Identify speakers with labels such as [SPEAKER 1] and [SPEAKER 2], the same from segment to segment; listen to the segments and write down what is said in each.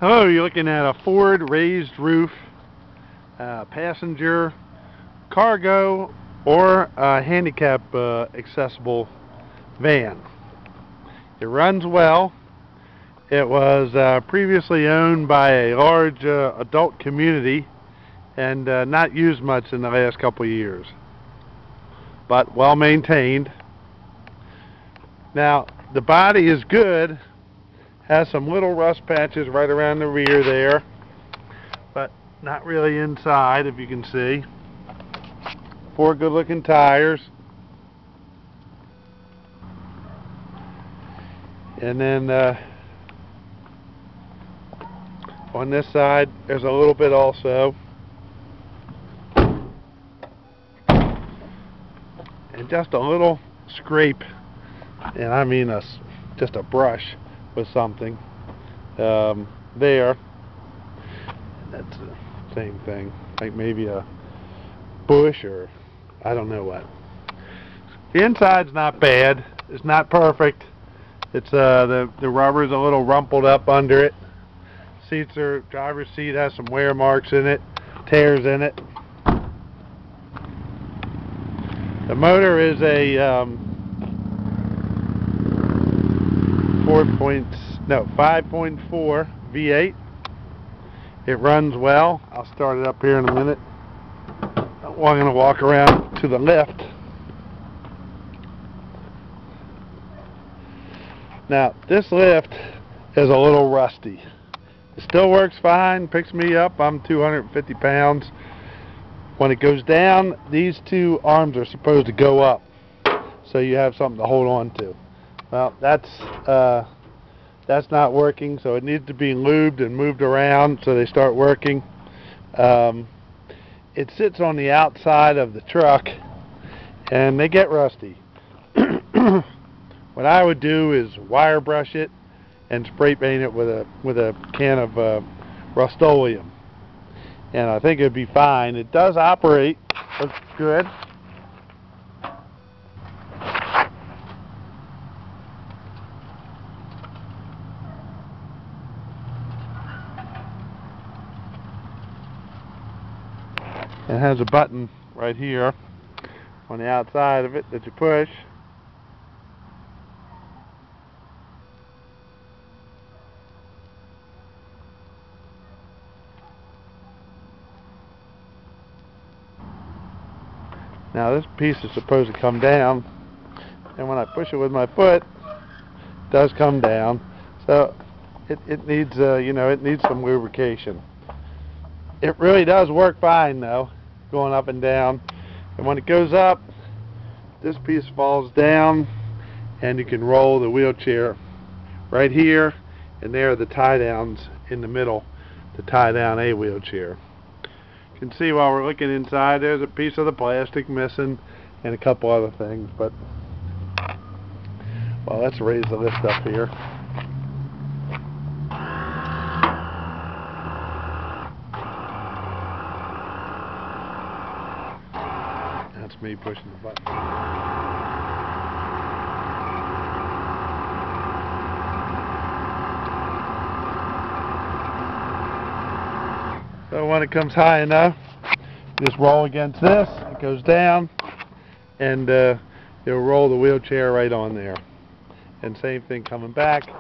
[SPEAKER 1] Hello, you're looking at a Ford raised roof, passenger, cargo, or handicap accessible van. It runs well. It was previously owned by a large adult community and not used much in the last couple of years, but well maintained. Now the body is good. Has some little rust patches right around the rear there, but not really inside, if you can see. 4 good looking tires. And then on this side there's a little bit also. And just a little scrape, and I mean just a brush with something there. That's the same thing, like maybe a bush or I don't know what. The inside's not bad. It's not perfect. It's the rubber's a little rumpled up under it. Driver's seat has some wear marks in it, tears in it. The motor is a 5.4 V8. It runs well. I'll start it up here in a minute. I'm going to walk around to the left. Now this lift is a little rusty. It still works fine, picks me up. I'm 250 pounds. When it goes down, these two arms are supposed to go up, so you have something to hold on to. Well, that's not working, so it needs to be lubed and moved around so they start working. It sits on the outside of the truck, and they get rusty. What I would do is wire brush it and spray paint it with a can of Rust-Oleum, and I think it'd be fine. It does operate. Looks good. It has a button right here on the outside of it that you push. Now this piece is supposed to come down, and when I push it with my foot, it does come down. So it needs it needs some lubrication. It really does work fine though, going up and down. And when it goes up, this piece falls down, and you can roll the wheelchair right here, and there are the tie downs in the middle to tie down a wheelchair. You can see while we're looking inside, there's a piece of the plastic missing and a couple other things, but well, let's raise the lift up here. That's me pushing the button. So when it comes high enough, just roll against this, it goes down, and you'll roll the wheelchair right on there. And same thing coming back,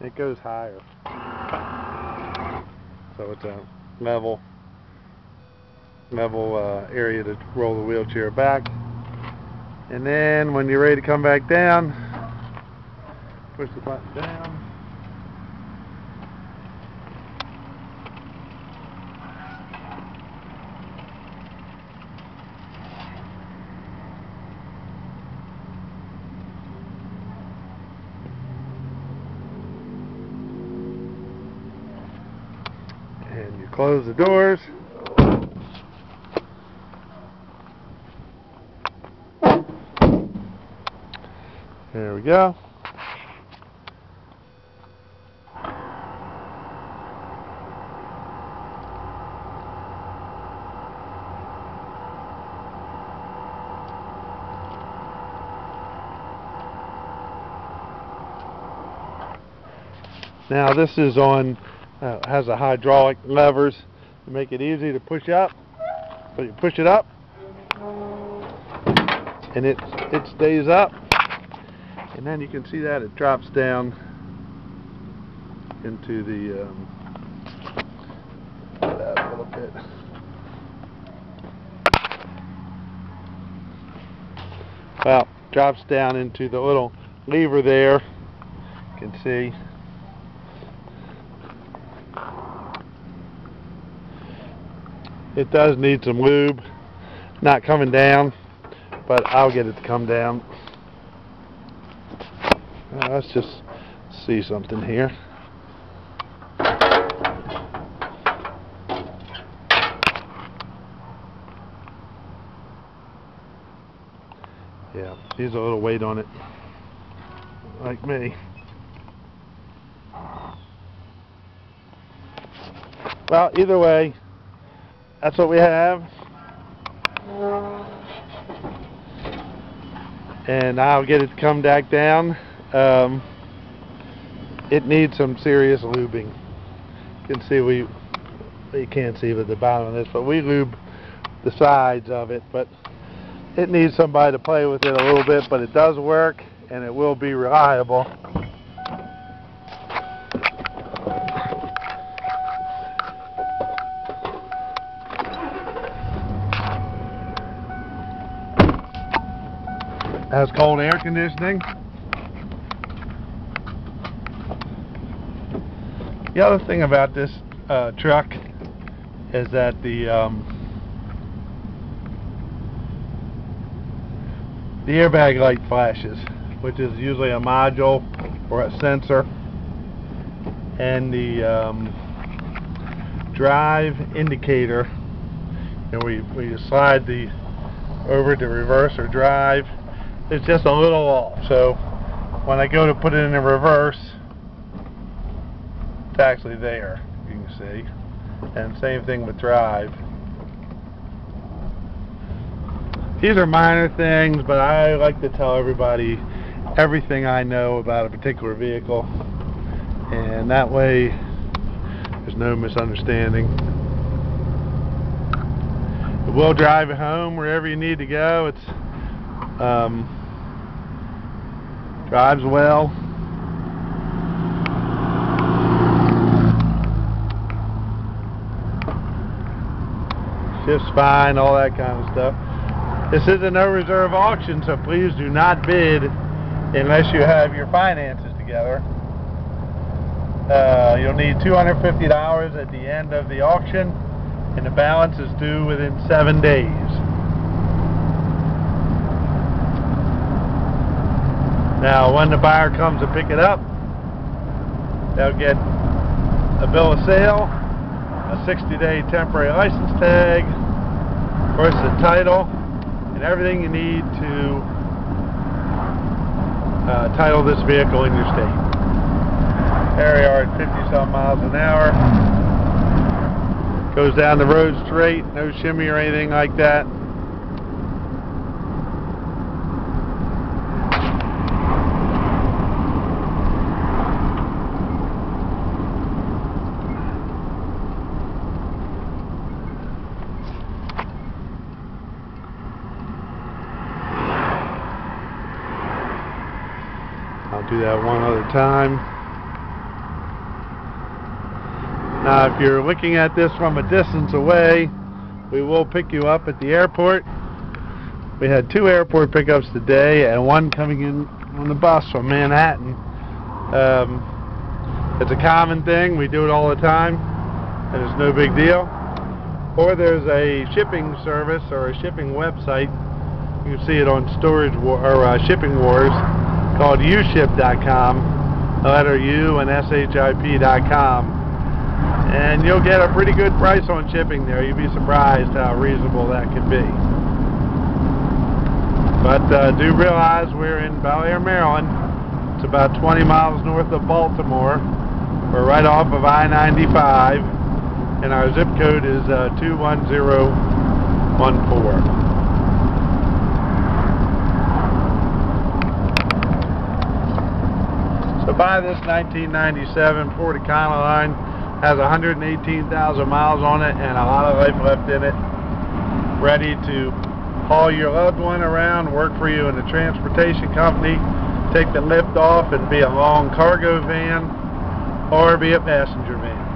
[SPEAKER 1] it goes higher. So it's a level area to roll the wheelchair back. And then when you're ready to come back down, push the button down. And you close the doors. There we go. Now this is on Has the hydraulic levers to make it easy to push up. So you push it up, and it stays up, and then you can see that it drops down into the that a little bit. Well, drops down into the little lever there. You can see. It does need some lube. Not coming down, but I'll get it to come down. Let's just see something here. Yeah, needs a little weight on it, like me. Well, either way, that's what we have. And I'll get it to come back down. It needs some serious lubing. You can see you can't see with the bottom of this, but we lube the sides of it. But it needs somebody to play with it a little bit, but it does work and it will be reliable. Has cold air conditioning. The other thing about this truck is that the airbag light flashes, which is usually a module or a sensor, and the drive indicator, and we slide the over to reverse or drive, it's just a little off. So when I go to put it in the reverse, it's actually there, you can see. And same thing with drive. These are minor things, but I like to tell everybody everything I know about a particular vehicle, and that way there's no misunderstanding. It will drive you home wherever you need to go. It's drives well. Shifts fine, all that kind of stuff. This is a no reserve auction, so please do not bid unless you have your finances together. You'll need $250 at the end of the auction, and the balance is due within 7 days. Now, when the buyer comes to pick it up, they'll get a bill of sale, a 60-day temporary license tag, of course the title, and everything you need to title this vehicle in your state. There we are at 50-some miles an hour. Goes down the road straight, no shimmy or anything like that. I'll do that one other time. Now, if you're looking at this from a distance away, we will pick you up at the airport. We had 2 airport pickups today and 1 coming in on the bus from Manhattan. It's a common thing. We do it all the time, and it's no big deal. Or there's a shipping service or a shipping website. You can see it on Shipping Wars, called uship.com, the letter U and ship.com, and you'll get a pretty good price on shipping there. You'll be surprised how reasonable that can be. But do realize we're in Bel Air, Maryland. It's about 20 miles north of Baltimore. We're right off of I-95, and our zip code is 21014. So buy this 1997 Ford Econoline has 118,000 miles on it and a lot of life left in it. Ready to haul your loved one around, work for you in a transportation company, take the lift off and be a long cargo van, or be a passenger van.